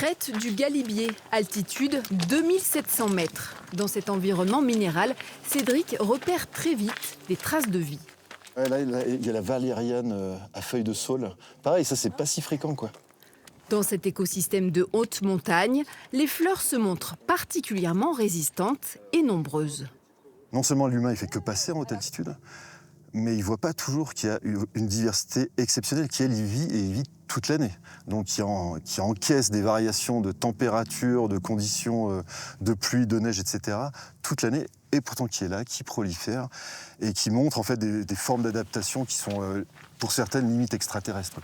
Crête du Galibier, altitude 2700 mètres. Dans cet environnement minéral, Cédric repère très vite des traces de vie. Ouais, là, il y a la valériane à feuilles de saule. Pareil, ça, c'est pas si fréquent, quoi. Dans cet écosystème de haute montagne, les fleurs se montrent particulièrement résistantes et nombreuses. Non seulement l'humain, il fait que passer en haute altitude, mais il ne voit pas toujours qu'il y a une diversité exceptionnelle qui, elle, y vit et y vit toute l'année. Donc qui encaisse des variations de température, de conditions de pluie, de neige, etc. toute l'année, et pourtant qui est là, qui prolifère, et qui montre en fait des formes d'adaptation qui sont, pour certaines, limites extraterrestres.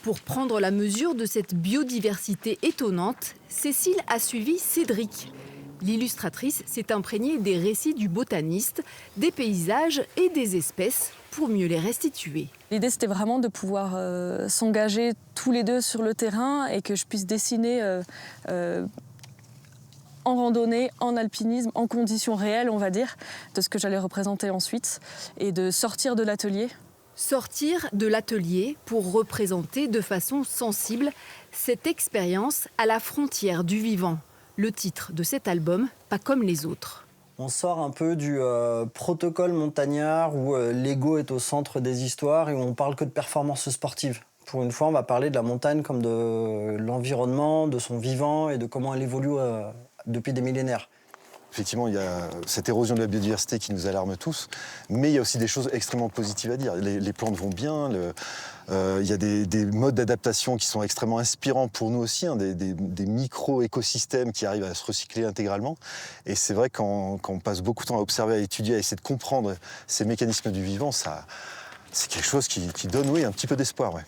Pour prendre la mesure de cette biodiversité étonnante, Cécile a suivi Cédric. L'illustratrice s'est imprégnée des récits du botaniste, des paysages et des espèces pour mieux les restituer. L'idée, c'était vraiment de pouvoir s'engager tous les deux sur le terrain et que je puisse dessiner en randonnée, en alpinisme, en conditions réelles, on va dire, de ce que j'allais représenter ensuite, et de sortir de l'atelier. Sortir de l'atelier pour représenter de façon sensible cette expérience à la frontière du vivant. Le titre de cet album, Pas comme les autres. On sort un peu du protocole montagnard où l'ego est au centre des histoires et où on parle que de performances sportives. Pour une fois, on va parler de la montagne comme de l'environnement, de son vivant et de comment elle évolue depuis des millénaires. Effectivement, il y a cette érosion de la biodiversité qui nous alarme tous, mais il y a aussi des choses extrêmement positives à dire. Les plantes vont bien, il y a des modes d'adaptation qui sont extrêmement inspirants pour nous aussi, hein, des micro-écosystèmes qui arrivent à se recycler intégralement. Et c'est vrai quand on passe beaucoup de temps à observer, à étudier, à essayer de comprendre ces mécanismes du vivant, c'est quelque chose qui donne, oui, un petit peu d'espoir. Ouais.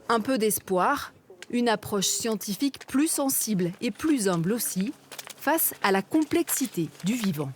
Un peu d'espoir, une approche scientifique plus sensible et plus humble aussi, face à la complexité du vivant.